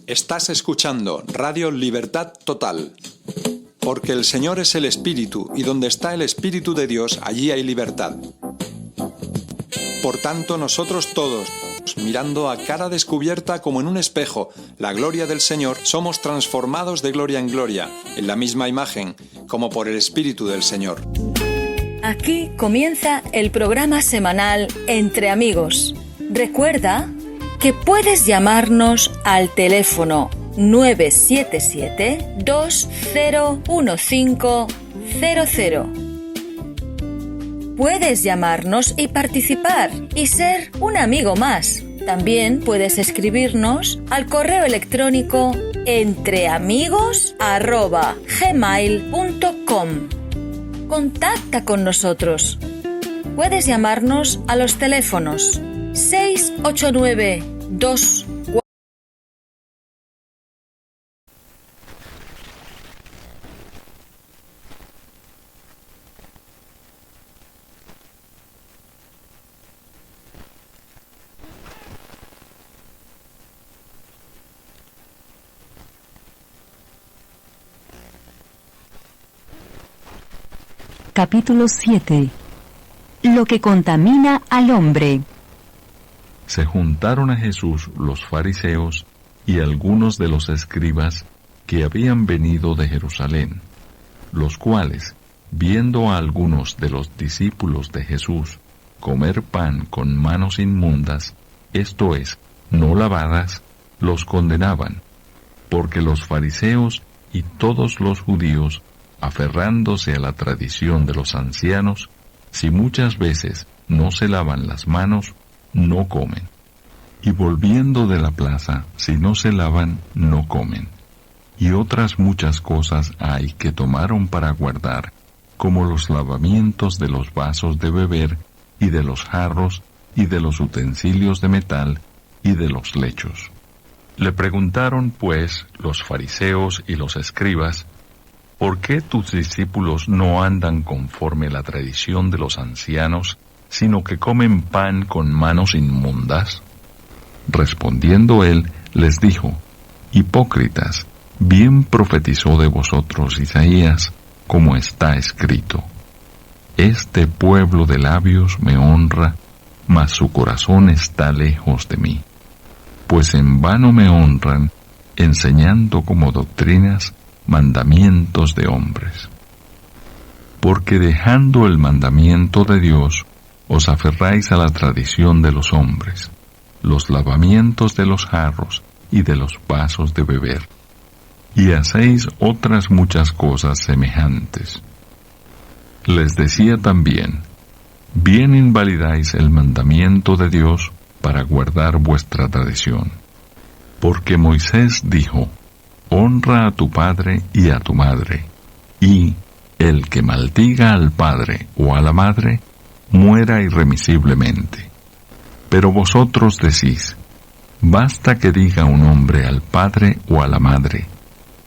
Estás escuchando Radio Libertad Total, porque el Señor es el Espíritu, y donde está el Espíritu de Dios, allí hay libertad. Por tanto, nosotros todos, mirando a cara descubierta como en un espejo la gloria del Señor, somos transformados de gloria en gloria, en la misma imagen, como por el Espíritu del Señor. Aquí comienza el programa semanal Entre Amigos. Recuerda que puedes llamarnos al teléfono 977-201500. Puedes llamarnos y participar y ser un amigo más. También puedes escribirnos al correo electrónico entreamigos@gmail.com. Contacta con nosotros. Puedes llamarnos a los teléfonos 689-24. Capítulo 7. Lo que contamina al hombre. Se juntaron a Jesús los fariseos y algunos de los escribas que habían venido de Jerusalén, los cuales, viendo a algunos de los discípulos de Jesús comer pan con manos inmundas, esto es, no lavadas, los condenaban, porque los fariseos y todos los judíos, aferrándose a la tradición de los ancianos, si muchas veces no se lavan las manos, no comen. Y volviendo de la plaza, si no se lavan, no comen. Y otras muchas cosas hay que tomaron para guardar, como los lavamientos de los vasos de beber, y de los jarros, y de los utensilios de metal, y de los lechos. Le preguntaron, pues, los fariseos y los escribas, ¿por qué tus discípulos no andan conforme la tradición de los ancianos, sino que comen pan con manos inmundas? Respondiendo él, les dijo, hipócritas, bien profetizó de vosotros Isaías, como está escrito. Este pueblo de labios me honra, mas su corazón está lejos de mí. Pues en vano me honran, enseñando como doctrinas mandamientos de hombres. Porque dejando el mandamiento de Dios, os aferráis a la tradición de los hombres, los lavamientos de los jarros y de los vasos de beber, y hacéis otras muchas cosas semejantes. Les decía también, bien invalidáis el mandamiento de Dios para guardar vuestra tradición. Porque Moisés dijo, honra a tu padre y a tu madre, y el que maldiga al padre o a la madre, muera irremisiblemente. Pero vosotros decís, basta que diga un hombre al padre o a la madre,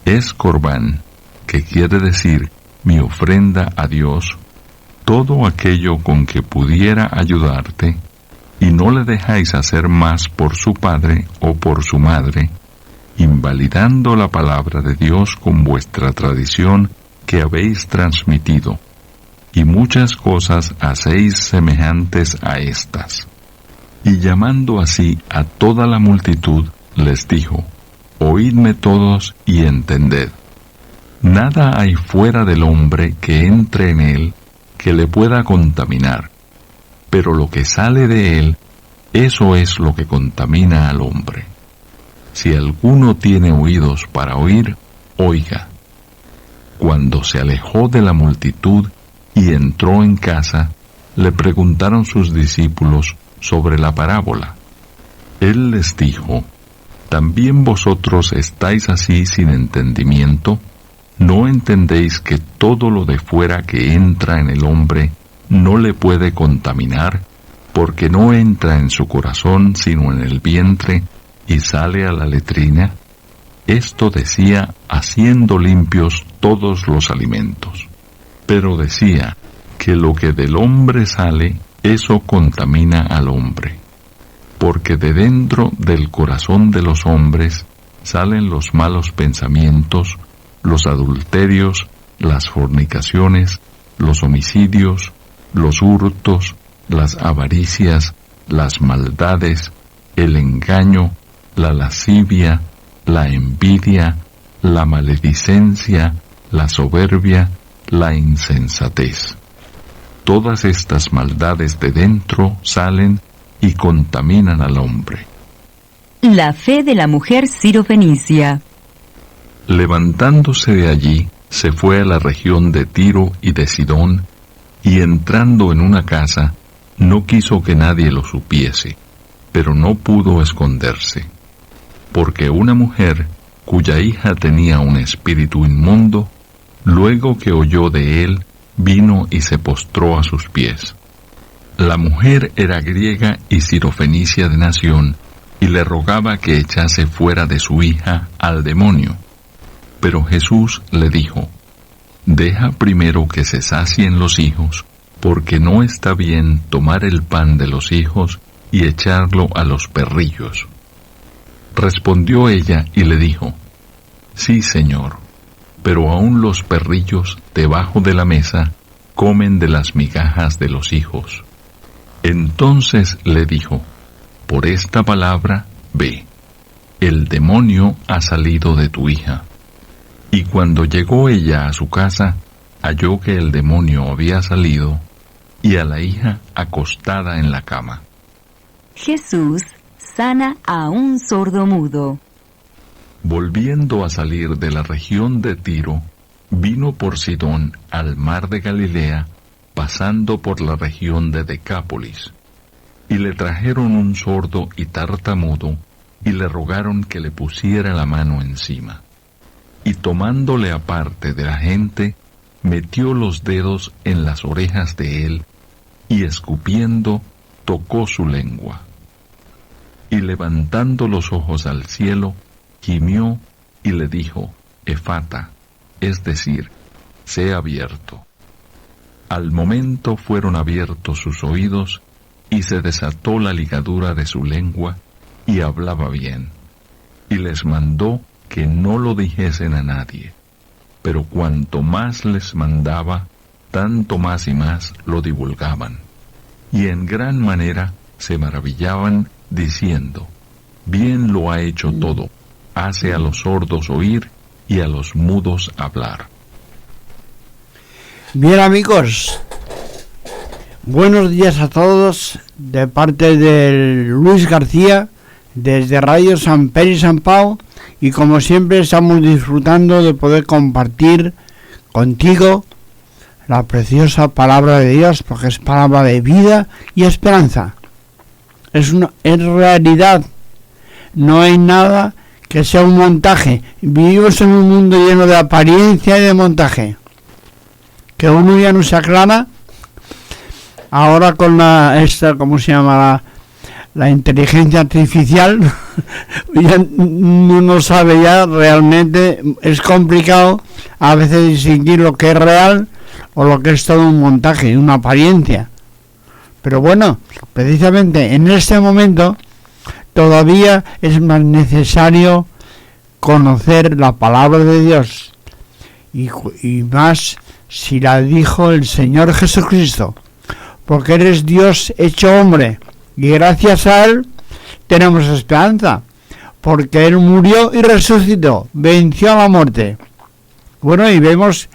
es corbán, que quiere decir mi ofrenda a Dios, todo aquello con que pudiera ayudarte, y no le dejáis hacer más por su padre o por su madre, invalidando la palabra de Dios con vuestra tradición que habéis transmitido, y muchas cosas hacéis semejantes a estas. Y llamando así a toda la multitud, les dijo, oídme todos y entended. Nada hay fuera del hombre que entre en él que le pueda contaminar, pero lo que sale de él, eso es lo que contamina al hombre. Si alguno tiene oídos para oír, oiga. Cuando se alejó de la multitud y entró en casa, le preguntaron sus discípulos sobre la parábola. Él les dijo, ¿también vosotros estáis así sin entendimiento? ¿No entendéis que todo lo de fuera que entra en el hombre no le puede contaminar, porque no entra en su corazón sino en el vientre, y sale a la letrina? Esto decía haciendo limpios todos los alimentos. Pero decía que lo que del hombre sale, eso contamina al hombre. Porque de dentro del corazón de los hombres salen los malos pensamientos, los adulterios, las fornicaciones, los homicidios, los hurtos, las avaricias, las maldades, el engaño, la lascivia, la envidia, la maledicencia, la soberbia, la insensatez. Todas estas maldades de dentro salen y contaminan al hombre. La fe de la mujer sirofenicia. Levantándose de allí, se fue a la región de Tiro y de Sidón, y entrando en una casa, no quiso que nadie lo supiese, pero no pudo esconderse, porque una mujer, cuya hija tenía un espíritu inmundo, luego que oyó de él, vino y se postró a sus pies. La mujer era griega y sirofenicia de nación, y le rogaba que echase fuera de su hija al demonio. Pero Jesús le dijo: deja primero que se sacien los hijos, porque no está bien tomar el pan de los hijos y echarlo a los perrillos. Respondió ella y le dijo: sí, Señor, pero aun los perrillos debajo de la mesa comen de las migajas de los hijos. Entonces le dijo: por esta palabra, ve, el demonio ha salido de tu hija. Y cuando llegó ella a su casa, halló que el demonio había salido, y a la hija acostada en la cama. Jesús sana a un sordomudo. Volviendo a salir de la región de Tiro, vino por Sidón al mar de Galilea, pasando por la región de Decápolis. Y le trajeron un sordo y tartamudo, y le rogaron que le pusiera la mano encima. Y tomándole aparte de la gente, metió los dedos en las orejas de él, y escupiendo, tocó su lengua. Y levantando los ojos al cielo, gimió y le dijo: Efata, es decir, sé abierto. Al momento fueron abiertos sus oídos, y se desató la ligadura de su lengua, y hablaba bien. Y les mandó que no lo dijesen a nadie. Pero cuanto más les mandaba, tanto más y más lo divulgaban. Y en gran manera se maravillaban, diciendo: bien lo ha hecho todo, hace a los sordos oír y a los mudos hablar. Bien, amigos, buenos días a todos de parte de Luis García desde Radio San Pedro y San Pau, y como siempre estamos disfrutando de poder compartir contigo la preciosa palabra de Dios, porque es palabra de vida y esperanza. Es realidad, no hay nada que sea un montaje. Vivimos en un mundo lleno de apariencia y de montaje, que uno ya no se aclara. Ahora con ¿cómo se llama? La inteligencia artificial, ya uno sabe ya realmente, es complicado a veces distinguir lo que es real o lo que es todo un montaje, una apariencia. Pero bueno, precisamente en este momento todavía es más necesario conocer la palabra de Dios, y más si la dijo el Señor Jesucristo, porque eres Dios hecho hombre, y gracias a Él tenemos esperanza, porque Él murió y resucitó, venció a la muerte. Bueno, y vemos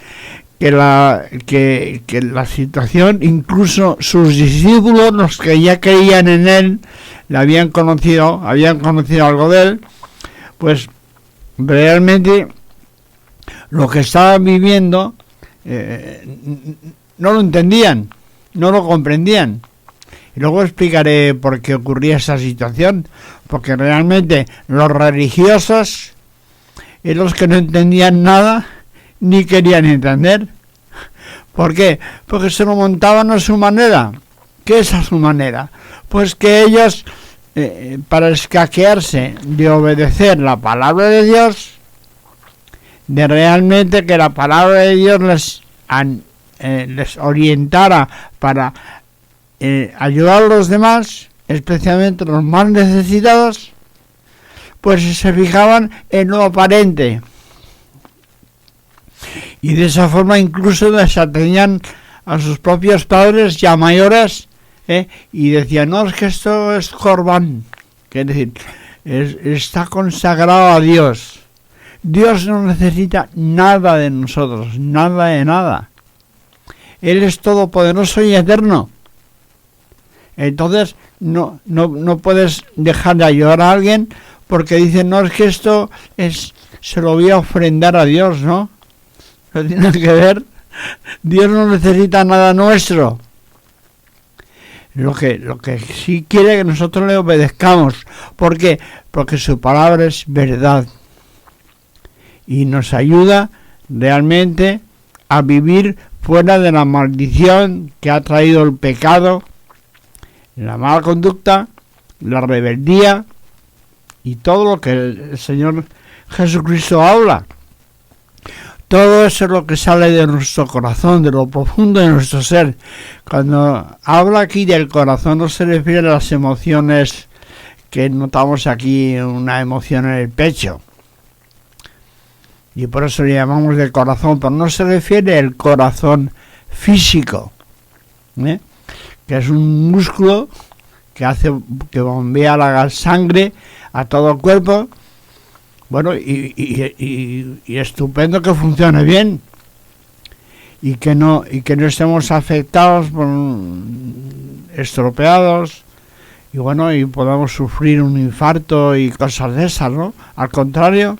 que la situación, incluso sus discípulos, los que ya creían en Él, habían conocido algo de Él, pues realmente lo que estaban viviendo no lo entendían, no lo comprendían. Y luego explicaré por qué ocurría esa situación, porque realmente los religiosos y los que no entendían nada ni querían entender. ¿Por qué? Porque se lo montaban a su manera. ¿Qué es a su manera? Pues que ellos, para escaquearse de obedecer la palabra de Dios, de realmente que la palabra de Dios les orientara para ayudar a los demás, especialmente los más necesitados, pues se fijaban en lo aparente. Y de esa forma incluso desatendían a sus propios padres ya mayores, y decían, no, es que esto es Corbán, es decir, está consagrado a Dios. Dios no necesita nada de nosotros, nada de nada. Él es todopoderoso y eterno. Entonces no puedes dejar de ayudar a alguien porque dicen, no, es que esto se lo voy a ofrendar a Dios, ¿no? No tiene que ver. Dios no necesita nada nuestro. Lo que sí quiere que nosotros le obedezcamos. ¿Por qué? Porque su palabra es verdad. Y nos ayuda realmente a vivir fuera de la maldición que ha traído el pecado, la mala conducta, la rebeldía y todo lo que el Señor Jesucristo habla. Todo eso es lo que sale de nuestro corazón, de lo profundo de nuestro ser. Cuando habla aquí del corazón no se refiere a las emociones que notamos aquí, una emoción en el pecho. Y por eso le llamamos del corazón, pero no se refiere al corazón físico, que es un músculo que hace que bombea la sangre a todo el cuerpo. Bueno, y estupendo que funcione bien y que no estemos afectados, estropeados, y bueno, y podamos sufrir un infarto y cosas de esas, ¿no? Al contrario,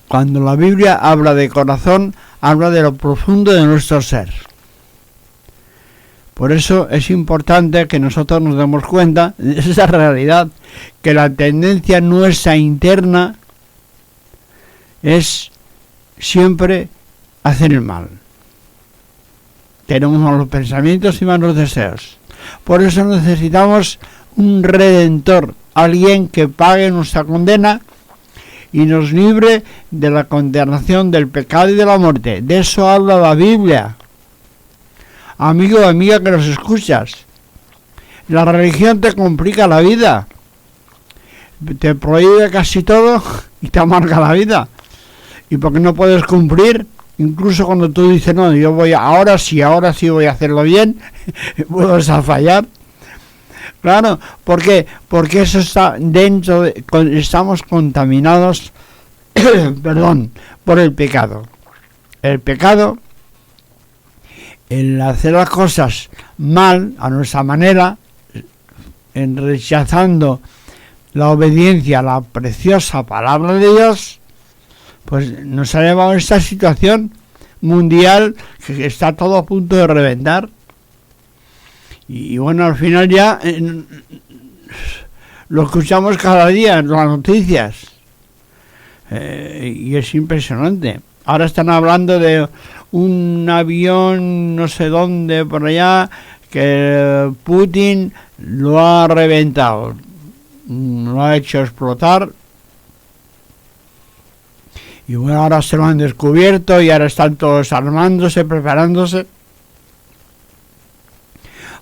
cuando la Biblia habla de corazón, habla de lo profundo de nuestro ser. Por eso es importante que nosotros nos demos cuenta de esa realidad, que la tendencia nuestra interna es siempre hacer el mal. Tenemos malos pensamientos y malos deseos. Por eso necesitamos un redentor, alguien que pague nuestra condena y nos libre de la condenación del pecado y de la muerte. De eso habla la Biblia. Amigo o amiga que nos escuchas, la religión te complica la vida, te prohíbe casi todo y te amarga la vida. Y porque no puedes cumplir, incluso cuando tú dices, no, yo ahora sí voy a hacerlo bien, puedes fallar. Claro, ¿por qué? Porque eso está dentro, estamos contaminados, por el pecado. El pecado, el hacer las cosas mal, a nuestra manera, en rechazando la obediencia a la preciosa palabra de Dios, pues nos ha llevado a esta situación mundial que está todo a punto de reventar. Y bueno, al final ya lo escuchamos cada día en las noticias, y es impresionante. Ahora están hablando de un avión no sé dónde por allá que Putin lo ha reventado, lo ha hecho explotar, y bueno, ahora se lo han descubierto y ahora están todos armándose, preparándose,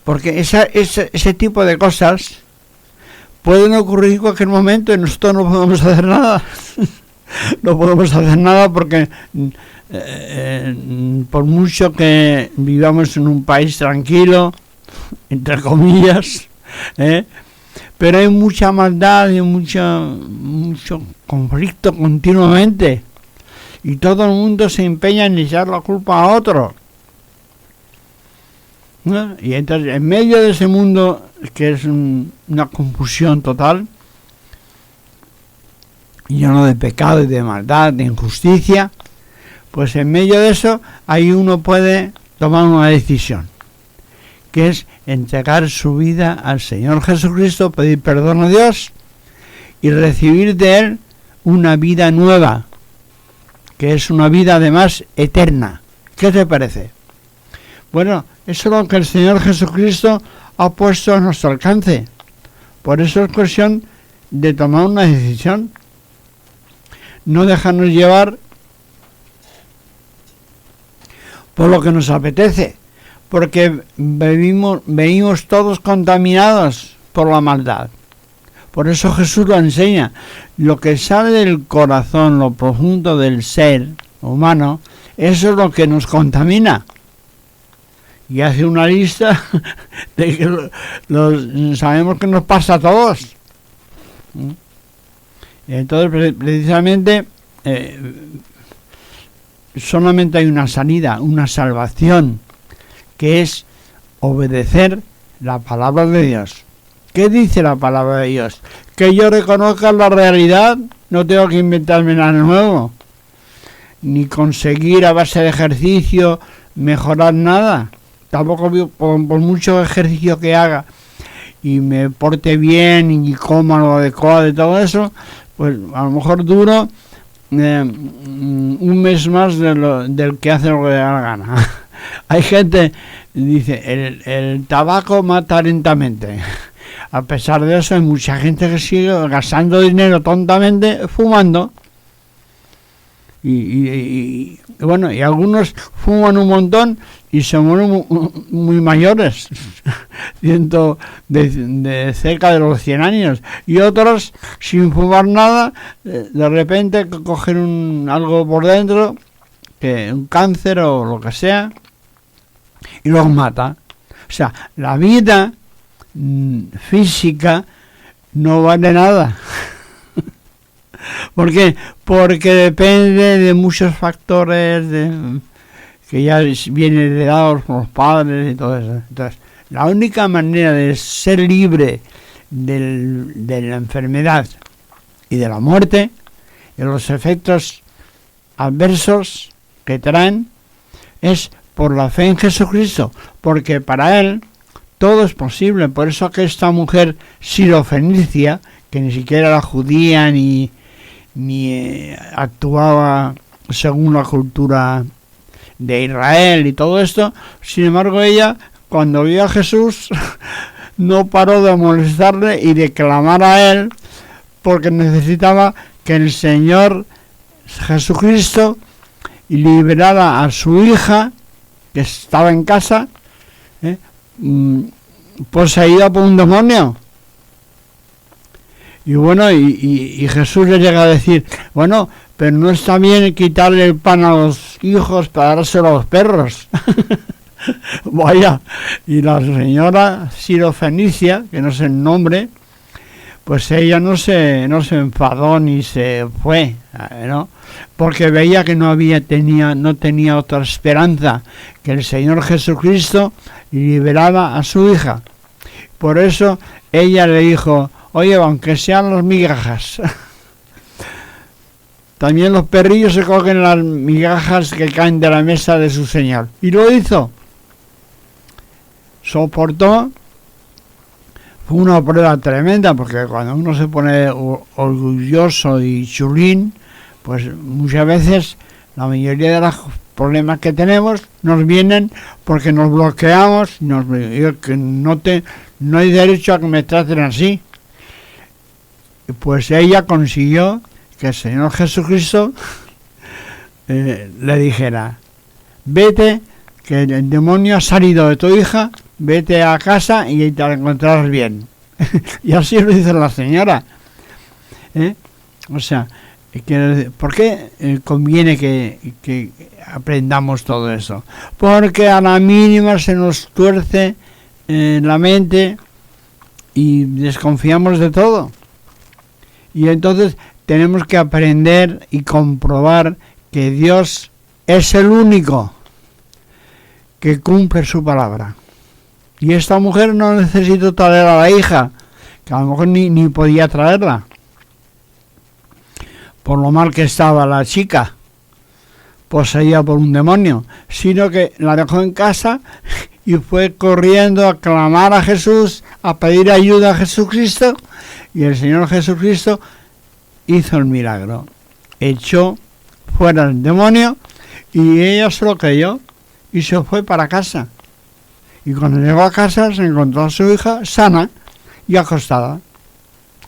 porque ese tipo de cosas pueden ocurrir en cualquier momento y nosotros no podemos hacer nada. No podemos hacer nada porque por mucho que vivamos en un país tranquilo, entre comillas, pero hay mucha maldad y mucho conflicto continuamente, y todo el mundo se empeña en echar la culpa a otro, ¿no? Y entonces, en medio de ese mundo que es una confusión total, lleno de pecado y de maldad, de injusticia, pues en medio de eso ahí uno puede tomar una decisión, que es entregar su vida al Señor Jesucristo, pedir perdón a Dios y recibir de Él una vida nueva, que es una vida además eterna. ¿Qué te parece? Bueno, eso es lo que el Señor Jesucristo ha puesto a nuestro alcance. Por eso es cuestión de tomar una decisión. No dejarnos llevar por lo que nos apetece, porque venimos todos contaminados por la maldad, Por eso Jesús lo enseña. Lo que sale del corazón, lo profundo del ser humano, eso es lo que nos contamina. Y hace una lista de que sabemos que nos pasa a todos. Entonces, precisamente, solamente hay una salida, una salvación, que es obedecer la palabra de Dios. ¿Qué dice la palabra de Dios? Que yo reconozca la realidad, no tengo que inventarme nada nuevo, ni conseguir a base de ejercicio mejorar nada. Tampoco por mucho ejercicio que haga y me porte bien y coma lo adecuado y todo eso, pues a lo mejor duro un mes más del que hace lo que le da la gana. Hay gente dice el tabaco mata lentamente. A pesar de eso hay mucha gente que sigue gastando dinero tontamente fumando. Y bueno, y algunos fuman un montón y se mueren muy mayores, de cerca de los 100 años, y otros sin fumar nada, de repente cogen algo por dentro, que un cáncer o lo que sea, y los mata. O sea, la vida física no vale nada. ¿Por qué? Porque depende de muchos factores que ya vienen heredados por los padres y todo eso. Entonces, la única manera de ser libre de la enfermedad y de la muerte, de los efectos adversos que traen, es por la fe en Jesucristo, porque para Él todo es posible. Por eso que esta mujer sirofenicia, que ni siquiera era judía ni actuaba según la cultura de Israel y todo esto, sin embargo ella, cuando vio a Jesús, no paró de molestarle y de clamar a Él, porque necesitaba que el Señor Jesucristo liberara a su hija, que estaba en casa, poseída por un demonio. Y bueno, y Jesús le llega a decir, bueno, pero no está bien quitarle el pan a los hijos para dárselo a los perros. Vaya, y la señora Sirofenicia, que no sé el nombre, pues ella no se enfadó ni se fue, ¿no? Porque veía que no tenía otra esperanza que el Señor Jesucristo liberaba a su hija. Por eso ella le dijo, oye, aunque sean las migajas, también los perrillos se cogen las migajas que caen de la mesa de su Señor. Y lo hizo. Soportó. Fue una prueba tremenda, porque cuando uno se pone orgulloso y chulín, pues muchas veces la mayoría de los problemas que tenemos nos vienen porque nos bloqueamos, que no hay derecho a que me traten así. Pues ella consiguió que el Señor Jesucristo le dijera, vete, que el demonio ha salido de tu hija, vete a casa y te la encontrarás bien. Y así lo dice la señora. O sea, ¿por qué conviene que aprendamos todo eso? Porque a la mínima se nos tuerce la mente y desconfiamos de todo. Y entonces tenemos que aprender y comprobar que Dios es el único que cumple su palabra. Y esta mujer no necesitó traer a la hija, que a lo mejor ni podía traerla, por lo mal que estaba la chica, poseída por un demonio, sino que la dejó en casa y fue corriendo a clamar a Jesús, a pedir ayuda a Jesucristo, y el Señor Jesucristo hizo el milagro, echó fuera el demonio, y ella se lo creyó y se fue para casa. Y cuando llegó a casa se encontró a su hija sana y acostada.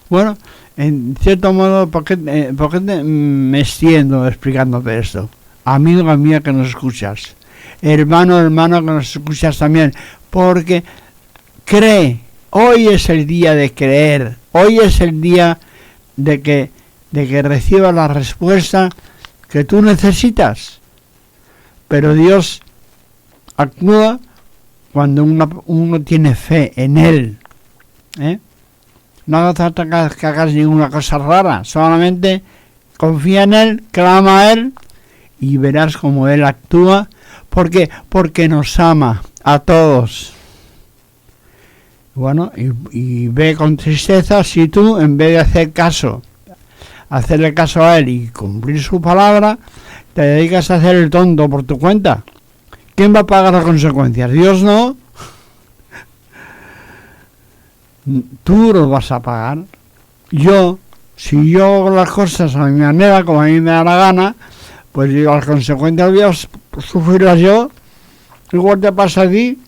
Bueno, en cierto modo, ¿por qué me extiendo explicándote esto? Amiga mía que nos escuchas, hermano que nos escuchas también, porque cree, hoy es el día de creer, hoy es el día de que recibas la respuesta que tú necesitas. Pero Dios actúa cuando uno tiene fe en Él. No hace falta que hagas ninguna cosa rara, solamente confía en Él, clama a Él y verás cómo Él actúa. ¿Por qué? Porque nos ama a todos. Bueno, y ve con tristeza si tú, en vez de hacerle caso a Él y cumplir su palabra, te dedicas a hacer el tonto por tu cuenta. ¿Quién va a pagar las consecuencias? ¿Dios no? Tú los vas a pagar. Si yo hago las cosas a mi manera, como a mí me da la gana, pues digo, las consecuencias voy a sufrirlas yo. Igual te pasa a ti.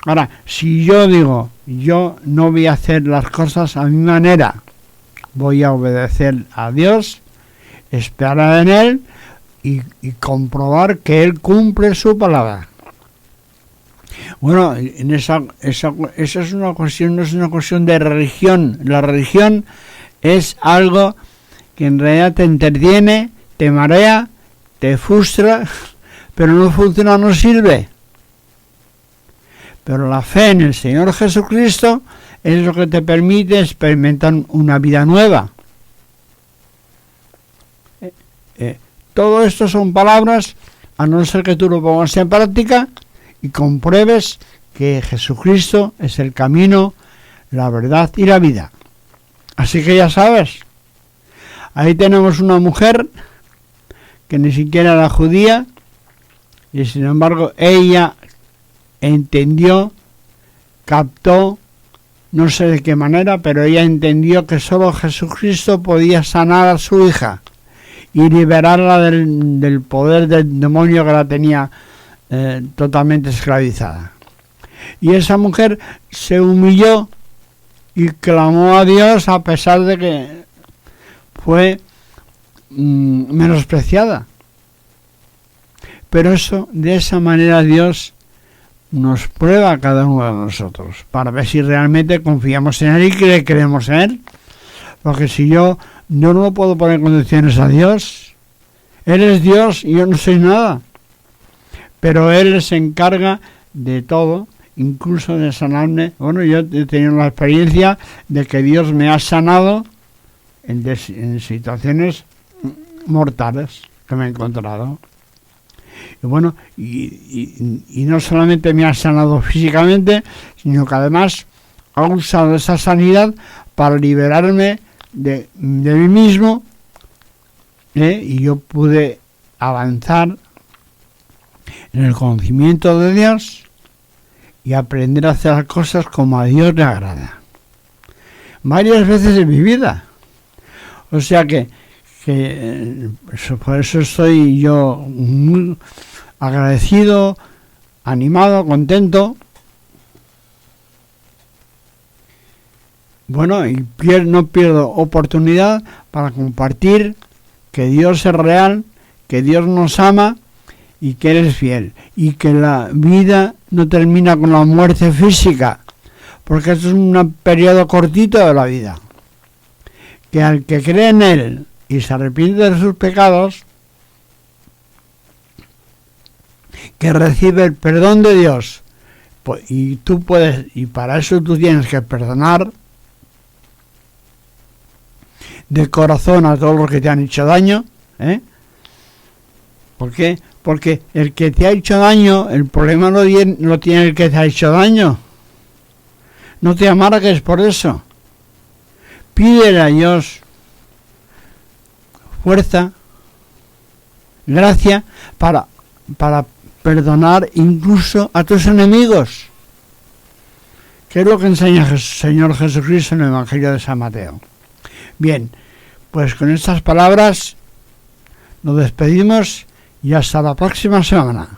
Ahora, si yo digo, yo no voy a hacer las cosas a mi manera, voy a obedecer a Dios, esperar en Él y comprobar que Él cumple su palabra. Bueno, esa es una cuestión, no es una cuestión de religión. La religión es algo que en realidad te entretiene, te marea, te frustra, pero no funciona, no sirve. Pero la fe en el Señor Jesucristo es lo que te permite experimentar una vida nueva. Todo esto son palabras, a no ser que tú lo pongas en práctica y compruebes que Jesucristo es el camino, la verdad y la vida. Así que ya sabes, ahí tenemos una mujer que ni siquiera era judía y sin embargo ella entendió, captó, no sé de qué manera, pero ella entendió que solo Jesucristo podía sanar a su hija y liberarla del poder del demonio que la tenía totalmente esclavizada. Y esa mujer se humilló y clamó a Dios a pesar de que fue menospreciada. Pero de esa manera Dios nos prueba a cada uno de nosotros para ver si realmente confiamos en Él y que creemos en Él. Porque si yo no puedo poner condiciones a Dios, Él es Dios y yo no soy nada. Pero Él se encarga de todo, incluso de sanarme. Bueno, yo he tenido la experiencia de que Dios me ha sanado en situaciones mortales que me he encontrado. Y bueno, y no solamente me ha sanado físicamente, sino que además ha usado esa sanidad para liberarme de mí mismo, y yo pude avanzar en el conocimiento de Dios y aprender a hacer las cosas como a Dios le agrada. Varias veces en mi vida. O sea que por eso estoy yo muy agradecido, animado, contento. Bueno, y no pierdo oportunidad para compartir que Dios es real, que Dios nos ama y que Él es fiel. Y que la vida no termina con la muerte física, porque esto es un periodo cortito de la vida. Que al que cree en Él y se arrepiente de sus pecados, que recibe el perdón de Dios, y tú puedes, y para eso tú tienes que perdonar de corazón a todos los que te han hecho daño. ¿Por qué? Porque el que te ha hecho daño, el problema lo tiene el que te ha hecho daño. No te amargues por eso. Pídele a Dios fuerza, gracia para perdonar incluso a tus enemigos, que es lo que enseña el Señor Jesucristo en el Evangelio de San Mateo. Bien, pues con estas palabras nos despedimos y hasta la próxima semana.